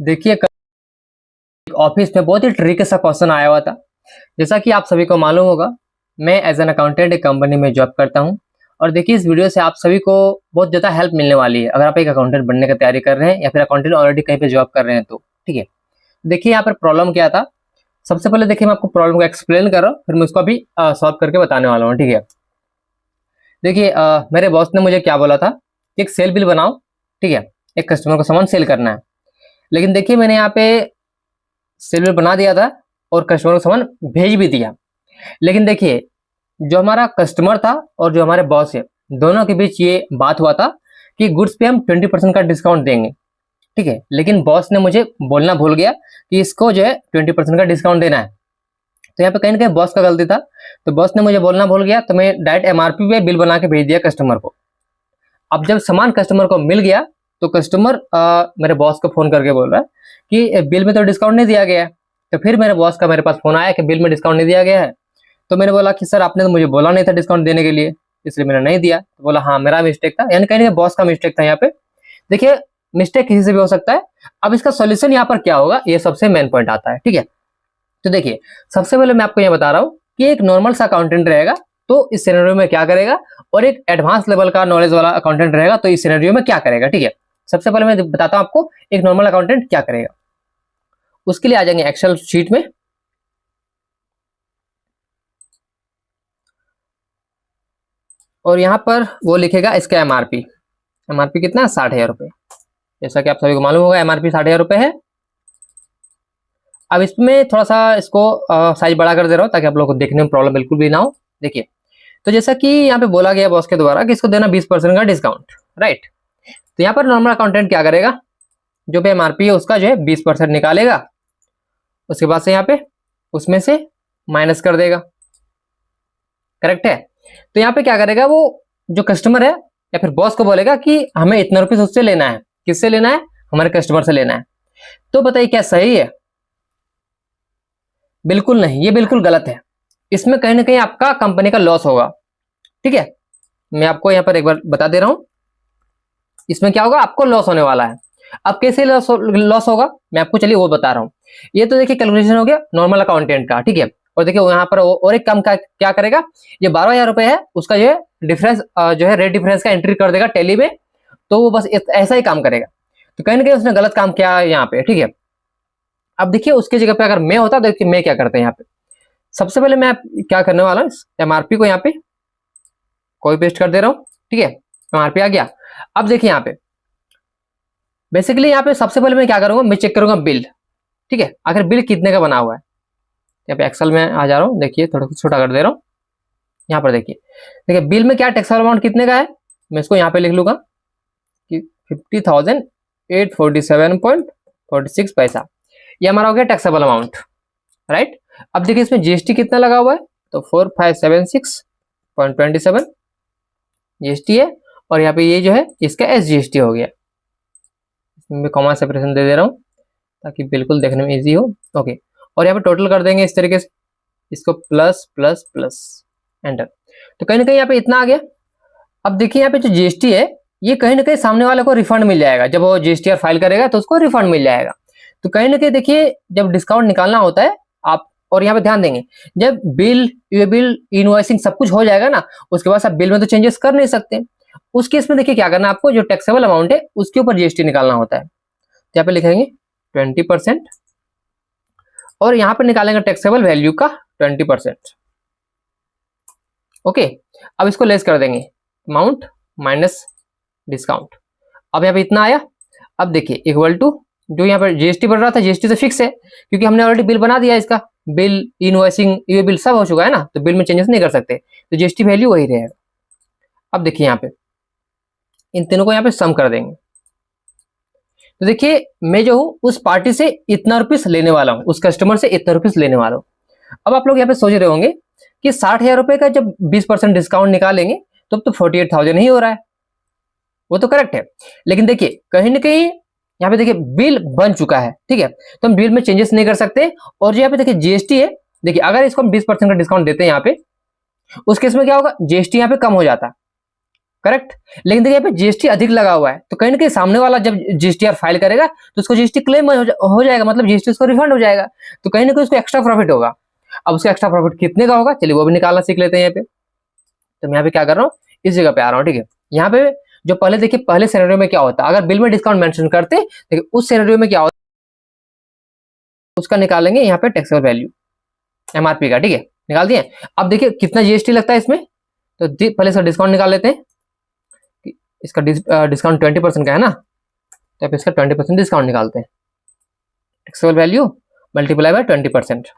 देखिए ऑफिस में बहुत ही ट्रिकी सा क्वेश्चन आया हुआ था। जैसा कि आप सभी को मालूम होगा, मैं एज एन अकाउंटेंट एक कंपनी में जॉब करता हूं। और देखिए इस वीडियो से आप सभी को बहुत ज़्यादा हेल्प मिलने वाली है अगर आप एक अकाउंटेंट बनने की तैयारी कर रहे हैं या फिर अकाउंटेंट ऑलरेडी कहीं पे जॉब कर रहे हैं तो ठीक है। देखिए यहाँ पर प्रॉब्लम क्या था। सबसे पहले देखिए मैं आपको प्रॉब्लम को एक्सप्लेन कर रहा हूँ, फिर मैं उसको अभी सॉल्व करके बताने वाला हूँ। ठीक है, देखिए मेरे बॉस ने मुझे क्या बोला था कि एक सेल बिल बनाओ। ठीक है, एक कस्टमर को सामान सेल करना है। लेकिन देखिए मैंने यहाँ पे सेल बिल बना दिया था और कस्टमर को सामान भेज भी दिया। लेकिन देखिए जो हमारा कस्टमर था और जो हमारे बॉस है, दोनों के बीच ये बात हुआ था कि गुड्स पे हम 20% का डिस्काउंट देंगे। ठीक है, लेकिन बॉस ने मुझे बोलना भूल गया कि इसको जो है 20% का डिस्काउंट देना है। तो यहाँ पे कहीं ना कहीं बॉस का गलती था। तो बॉस ने मुझे बोलना भूल गया, तो मैं डायरेक्ट एमआरपी पे बिल बना के भेज दिया कस्टमर को। अब जब सामान कस्टमर को मिल गया तो कस्टमर मेरे बॉस को फोन करके बोल रहा है कि बिल में तो डिस्काउंट नहीं दिया गया है। तो फिर मेरे बॉस का मेरे पास फोन आया कि बिल में डिस्काउंट नहीं दिया गया है। तो मैंने बोला कि सर आपने तो मुझे बोला नहीं था डिस्काउंट देने के लिए, इसलिए मैंने नहीं दिया। तो बोला हाँ मेरा मिस्टेक था, यानी कहीं बॉस का मिस्टेक था। यहाँ पे देखिए मिस्टेक किसी से भी हो सकता है। अब इसका सोल्यूशन यहाँ पर क्या होगा, ये सबसे मेन पॉइंट आता है। ठीक है, तो देखिए सबसे पहले मैं आपको यह बता रहा हूँ कि एक नॉर्मल सा अकाउंटेंट रहेगा तो इस सिनेरियो में क्या करेगा, और एक एडवांस लेवल का नॉलेज वाला अकाउंटेंट रहेगा तो इस सिनेरियो में क्या करेगा। ठीक है, सबसे पहले मैं बताता हूँ आपको एक नॉर्मल अकाउंटेंट क्या करेगा। उसके लिए आ जाएंगे एक्सेल शीट में, और यहाँ पर वो लिखेगा इसका एमआरपी। एमआरपी कितना है, 60,000 रुपए। जैसा कि आप सभी को मालूम होगा एमआरपी 60,000 रुपए है। अब इसमें थोड़ा सा इसको साइज बड़ा कर दे रहा हूँ ताकि आप लोगों को देखने में प्रॉब्लम बिल्कुल भी ना हो। देखिए तो जैसा कि यहाँ पे बोला गया बॉस के द्वारा कि इसको देना 20% का डिस्काउंट, राइट। तो यहाँ पर नॉर्मल अकाउंटेंट क्या करेगा, जो भी एमआरपी है उसका जो है 20% निकालेगा। उसके बाद से यहाँ पे उसमें से माइनस कर देगा, करेक्ट है। तो यहाँ पे क्या करेगा, वो जो कस्टमर है या फिर बॉस को बोलेगा कि हमें इतना रुपीस उससे लेना है। किससे लेना है, हमारे कस्टमर से लेना है। तो बताइए क्या सही है? बिल्कुल नहीं, ये बिल्कुल गलत है। इसमें कहीं ना कहीं आपका कंपनी का लॉस होगा। ठीक है, मैं आपको यहाँ पर एक बार बता दे रहा हूं, इसमें क्या होगा, आपको लॉस होने वाला है। अब कैसे लॉस होगा मैं आपको चलिए वो बता रहा हूँ। ये तो देखिए कैलकुलेशन हो गया नॉर्मल अकाउंटेंट का। ठीक है, और देखिए यहाँ पर और एक काम का क्या करेगा, ये 12,000 रुपए है उसका जो है डिफरेंस जो है रेट डिफरेंस का एंट्री कर देगा टैली में। तो वो बस ऐसा ही काम करेगा। तो कहीं ना कहीं उसने गलत काम किया यहाँ पे। ठीक है, अब देखिए उसकी जगह पे अगर मैं होता तो देखिए मैं क्या करता है यहाँ पे। सबसे पहले मैं क्या करने वाला हूँ, एमआरपी को यहाँ पे कॉपी पेस्ट कर दे रहा हूँ। ठीक है, एमआरपी आ गया। अब देखिए यहाँ पे बेसिकली यहाँ पे सबसे पहले मैं क्या करूंगा, मैं चेक करूंगा बिल। ठीक है, आखिर बिल कितने का बना हुआ है। यहाँ पे एक्सेल में आ जा रहा हूँ, देखिए थोड़ा छोटा कर दे रहा हूँ। यहाँ पर देखिए देखिए बिल में क्या टैक्सेबल अमाउंट कितने का है, मैं इसको यहाँ पे लिख लूंगा कि 50,847.46 पैसा। ये हमारा हो गया टैक्सेबल अमाउंट, राइट। अब देखिए इसमें जीएसटी कितना लगा हुआ है, तो 4576.27 जीएसटी है। और यहाँ पे ये जो है इसका एसजीएसटी हो गया। इसमें कॉमा सेपरेशन दे दे रहा हूँ ताकि बिल्कुल देखने में इजी हो। ओके, और यहाँ पे टोटल कर देंगे इस तरीके से, इसको प्लस प्लस प्लस एंटर। तो कहीं ना कहीं यहाँ पे इतना आ गया। अब देखिए यहाँ पे जो जीएसटी है ये कहीं ना कहीं सामने वाले को रिफंड मिल जाएगा। जब वो जीएसटी फाइल करेगा तो उसको रिफंड मिल जाएगा। तो कहीं ना कहीं देखिए जब डिस्काउंट निकालना होता है आप, और यहाँ पे ध्यान देंगे जब बिल ये बिल इनवॉइसिंग सब कुछ हो जाएगा ना, उसके बाद आप बिल में तो चेंजेस कर नहीं सकते। उस केस में देखिए क्या करना है आपको, जो टैक्सेबल अमाउंट है उसके ऊपर जीएसटी निकालना होता है। तो यहाँ पे लिखेंगे 20% और यहाँ पे निकालेंगे टैक्सेबल वैल्यू का 20%। ओके, अब इसको लेस कर देंगे अमाउंट माइनस डिस्काउंट। अब यहाँ पे इतना आया। अब देखिए इक्वल टू जो यहाँ पर जीएसटी बढ़ रहा था, जीएसटी तो फिक्स है क्योंकि हमने ऑलरेडी बिल बना दिया। इसका बिल इनवॉइसिंग ये बिल सब हो चुका है ना, तो बिल में चेंजेस नहीं कर सकते, तो जीएसटी वैल्यू वही रहेगा। अब देखिए यहाँ पे इन तीनों को यहाँ पे सम कर देंगे। तो देखिए मैं जो हूँ उस पार्टी से इतना रुपीस लेने वाला हूँ, उस कस्टमर से इतना रुपीस लेने वाला हूँ। अब आप लोग यहाँ पे सोच रहे होंगे कि 60,000 रुपए का जब 20% डिस्काउंट निकालेंगे तो 48,000 ही हो रहा है। वो तो करेक्ट है, लेकिन देखिए कहीं ना कहीं यहाँ पे देखिए बिल बन चुका है। ठीक है, तो हम बिल में चेंजेस नहीं कर सकते। और जो यहाँ पे देखिए जीएसटी है, देखिए अगर इसको हम 20% का डिस्काउंट देते हैं यहाँ पे, उस केस में क्या होगा, जीएसटी यहाँ पे कम हो जाता। करेक्ट। लेकिन देखिए यहाँ पे जीएसटी अधिक लगा हुआ है, तो कहीं ना कहीं सामने वाला जब जीएसटीआर फाइल करेगा तो उसको जीएसटी क्लेम हो जाएगा, मतलब जीएसटी उसको रिफंड हो जाएगा, तो कहीं ना कहीं उसको एक्स्ट्रा प्रॉफिट होगा। अब उसका एक्स्ट्रा प्रॉफिट कितने का होगा, चलिए वो भी निकालना सीख लेते हैं यहाँ पे। तो मैं यहाँ पे क्या कर रहा हूँ, इस जगह पे आ रहा हूँ, ठीक है। यहाँ पे जो पहले देखिए, पहले सिनेरियो में क्या होता है, अगर बिल में डिस्काउंट मेंशन करते, देखिए उस सिनेरियो में क्या होता है, उसका निकालेंगे यहाँ पे टैक्सेबल वैल्यू एमआरपी का, ठीक है, निकाल दिए। अब देखिए कितना जीएसटी लगता है इसमें, तो पहले इसका डिस्काउंट निकाल लेते हैं। इसका डिस्काउंट 20% का है ना, तो आप इसका 20% डिस्काउंट निकालते हैं, taxable value multiply bye 20%।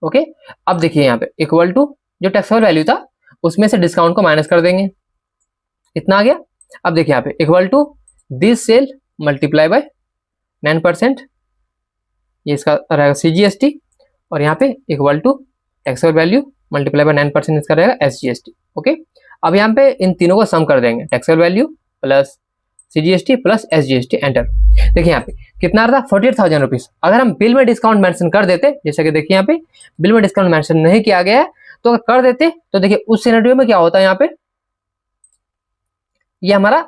Okay, अब देखिए यहाँ पे इक्वल टू जो टैक्सेबल वैल्यू था उसमें से डिस्काउंट को माइनस कर देंगे, इतना आ गया। अब देखिए यहाँ पे equal to this cell multiply by 9%, ये इसका रहेगा सीजीएसटी, और यहाँ पे equal to taxable value multiply by 9% इसका रहेगा एसजीएसटी। ओके, अब यहाँ पे इन तीनों को सम कर देंगे, taxable value plus CGST plus SGST, enter. देखिए यहाँ पे कितना रहा, 48,000 रुपीज। अगर हम बिल में डिस्काउंट मेंशन कर देते, जैसे कि देखिए यहाँ पे बिल में डिस्काउंट मेंशन नहीं किया गया है, तो अगर कर देते तो देखिए उस सिनेरियो में क्या होता है, यहाँ पे ये हमारा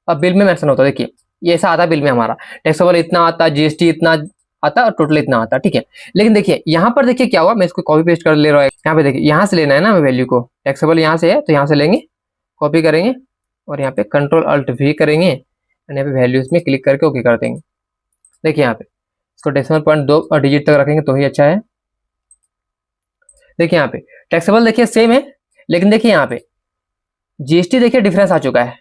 बिल में मेंशन होता है। देखिए ये ऐसा आता है बिल में, हमारा टैक्सेबल इतना आता, जीएसटी इतना आता और टोटल इतना आता, ठीक है। लेकिन देखिए यहाँ पर देखिए क्या हुआ, मैं इसको कॉपी पेस्ट कर ले रहा हूँ। यहाँ पे देखिए यहाँ से लेना है ना वैल्यू को, टैक्सेबल यहाँ से है तो यहाँ से लेंगे, कॉपी करेंगे और यहाँ पे कंट्रोल अल्ट वी करेंगे, यहाँ पे वैल्यूज में क्लिक करके ओके कर देंगे। देखिए यहाँ पे इसको डेसिमल पॉइंट 2 डिजिट तक रखेंगे तो ही अच्छा है। देखिए यहाँ पे टैक्सेबल देखिए सेम है, लेकिन देखिए यहाँ पे जीएसटी देखिए डिफरेंस आ चुका है,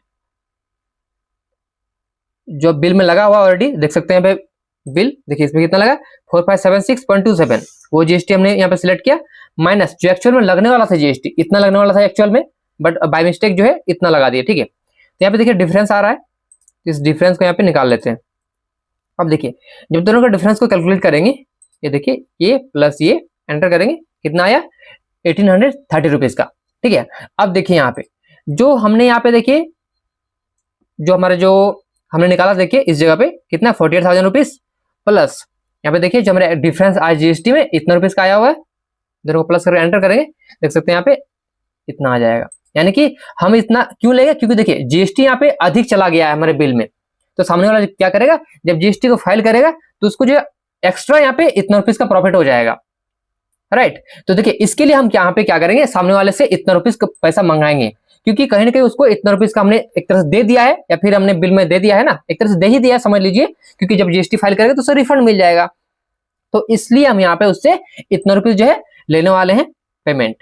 जो बिल में लगा हुआ ऑलरेडी देख सकते हैं यहाँ पे बिल, देखिए इसमें कितना लगा 4576.27, वो जीएसटी हमने यहाँ पे सिलेक्ट किया, माइनस जो एक्चुअल में लगने वाला था जीएसटी, इतना लगने वाला था एक्चुअल में, बट बाय मिस्टेक जो है इतना लगा दिया, ठीक है। तो यहाँ पे देखिए डिफरेंस आ रहा है, इस डिफरेंस को यहाँ पे निकाल लेते हैं। अब देखिए जब दोनों का डिफरेंस को कैलकुलेट करेंगे, ये देखिए ये प्लस ये एंटर करेंगे, कितना आया 1830 रुपीज का, ठीक है। अब देखिए यहाँ पे जो हमने यहाँ पे देखिए जो हमारे जो हमने निकाला, देखिए इस जगह पे कितना 48,000 रुपीज प्लस यहाँ पे देखिए जो हमारे डिफरेंस आज जीएसटी में इतना रुपीज का आया हुआ है, दोनों को प्लस करके एंटर करेंगे, देख सकते हैं यहाँ पे इतना आ जाएगा। यानी कि हम इतना क्यों लेंगे, क्योंकि देखिए जीएसटी यहाँ पे अधिक चला गया है हमारे बिल में, तो सामने वाला क्या करेगा, जब जीएसटी को फाइल करेगा तो उसको जो एक्स्ट्रा यहाँ पे इतना रुपीज का प्रॉफिट हो जाएगा, राइट। तो देखिए इसके लिए हम यहाँ पे क्या करेंगे, सामने वाले से इतना रुपीज का पैसा मंगाएंगे, क्योंकि कहीं ना कहीं उसको इतना रुपीज का हमने एक तरह से दे दिया है, या फिर हमने बिल में दे दिया है ना, एक तरह से दे ही दिया है समझ लीजिए, क्योंकि जब जीएसटी फाइल करेगा तो उसे रिफंड मिल जाएगा, तो इसलिए हम यहाँ पे उससे इतना रुपीज जो है लेने वाले हैं पेमेंट।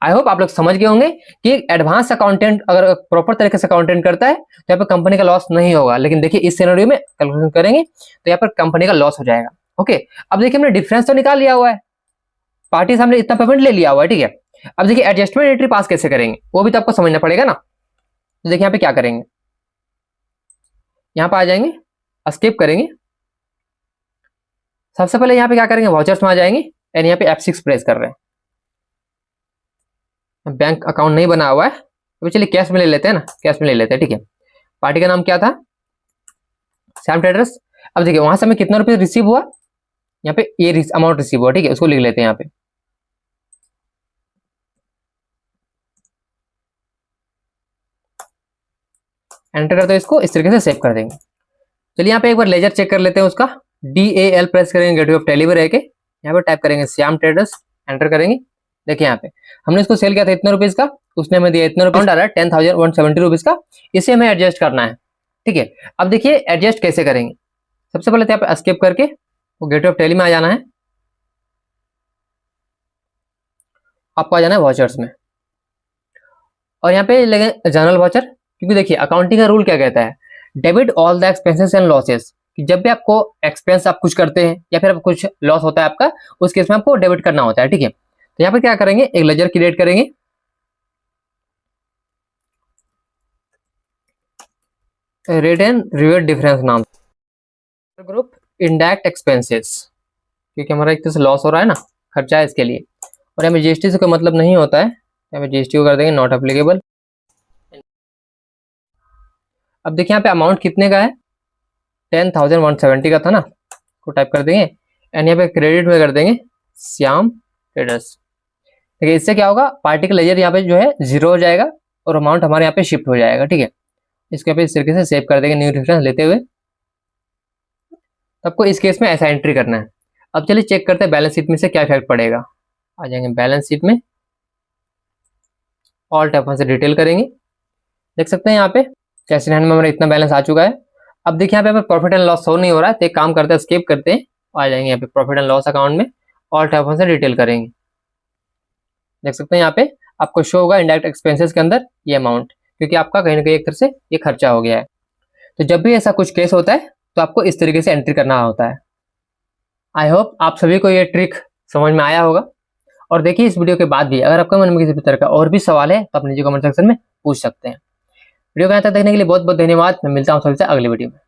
आई होप आप लोग समझ गए होंगे कि एडवांस अकाउंटेंट अगर प्रॉपर तरीके से अकाउंटेंट करता है तो यहाँ पर कंपनी का लॉस नहीं होगा, लेकिन देखिए इस सिनेरियो में कैलकुलेशन करेंगे तो यहाँ पर कंपनी का लॉस हो जाएगा। ओके, अब देखिए हमने डिफरेंस तो निकाल लिया हुआ है, पार्टी से हमने इतना पेमेंट ले लिया हुआ है, ठीक है। अब देखिए एडजस्टमेंट एंट्री पास कैसे करेंगे वो भी तो आपको समझना पड़ेगा ना। तो देखिए यहाँ पे क्या करेंगे, यहाँ पे आ जाएंगे, स्किप करेंगे, सबसे पहले यहाँ पे क्या करेंगे, वाउचर्स में आ जाएंगे एंड यहाँ पे F6 प्रेस कर रहे हैं। बैंक अकाउंट नहीं बना हुआ है तो चलिए कैश में ले लेते हैं ना, कैश में ले लेते हैं, ठीक है। पार्टी का नाम क्या था, श्याम ट्रेडर्स। अब देखिए वहां से हमें कितना रुपये रिसीव हुआ, यहाँ पे ये अमाउंट रिसीव हुआ, ठीक है, उसको लिख लेते हैं यहाँ पे। एंटर करते हैं, इसको इस तरीके से सेव कर देंगे। चलिए यहाँ पे एक बार लेजर चेक कर लेते हैं उसका, DAL प्रेस करेंगे, गेटवे ऑफ टेली पे रह के यहाँ पे टाइप करेंगे श्याम ट्रेडर्स, एंटर करेंगे। देखिए यहाँ पे हमने इसको सेल किया था इतने रुपीज का, उसने हमें दिया इतना रुपीज आ रहा है 10,170 रुपीज का, इसे हमें एडजस्ट करना है, ठीक है। अब देखिए एडजस्ट कैसे करेंगे, सबसे पहले तो यहाँ पे एस्केप करके वो गेटवे ऑफ टेली में आ जाना है, आपको आ जाना है वाचर्स में, और यहाँ पे लगे जनरल वाचर, क्योंकि देखिए अकाउंटिंग का रूल क्या कहता है, debit all the expenses and losses, कि जब भी आपको एक्सपेंस आप कुछ करते हैं या फिर कुछ लॉस होता है आपका, उस केस में आपको डेबिट करना होता है, ठीक है। तो यहाँ पे क्या करेंगे, एक लेजर क्रिएट करेंगे, रेट एंड रिवर्ट डिफरेंस नाम, ग्रुप इंडायरेक्ट एक्सपेंसेस, क्योंकि हमारा एक तरह से लॉस हो रहा है ना, खर्चा है इसके लिए, और हमें जीएसटी से कोई मतलब नहीं होता है, हमें जीएसटी को कर देंगे नॉट एप्लीकेबल। अब देखिए यहाँ पे अमाउंट कितने का है, 10,170 का था ना, को टाइप कर देंगे एंड यहाँ पे क्रेडिट में कर देंगे श्याम ट्रेडर्स। देखिए इससे क्या होगा, पार्टी का लेजर यहाँ पे जो है 0 हो जाएगा और अमाउंट हमारे यहाँ पे शिफ्ट हो जाएगा। ठीक है, इसके पे इस तरीके से सेव कर देंगे न्यू रेफरेंस लेते हुए। आपको इस केस में ऐसा एंट्री करना है। अब चलिए चेक करते हैं बैलेंस शीट में से क्या इफेक्ट पड़ेगा। आ जाएंगे बैलेंस शीट में, ऑल टैप से डिटेल करेंगे। देख सकते हैं यहाँ पे कैश इन हैंड में हमारा इतना बैलेंस आ चुका है। अब देखिए यहाँ पे प्रॉफिट एंड लॉस शो नहीं हो रहा है, तो एक काम करते हैं स्किप करते हैं, आ जाएंगे यहाँ पे प्रॉफिट एंड लॉस अकाउंट में, ऑल टैप से डिटेल करेंगे। देख सकते हैं यहाँ पे आपको शो होगा इंडायरेक्ट एक्सपेंसेस के अंदर ये अमाउंट, क्योंकि आपका कहीं ना कहीं एक तरह से ये खर्चा हो गया है। तो जब भी ऐसा कुछ केस होता है तो आपको इस तरीके से एंट्री करना होता है। आई होप आप सभी को ये ट्रिक समझ में आया होगा। और देखिए इस वीडियो के बाद भी अगर आपके मन में किसी भी तरह का और भी सवाल है तो आप नीचे कमेंट सेक्शन में पूछ सकते हैं। वीडियो को यहाँ तक देखने के लिए बहुत बहुत धन्यवाद। मैं मिलता हूँ सबसे अगली वीडियो में।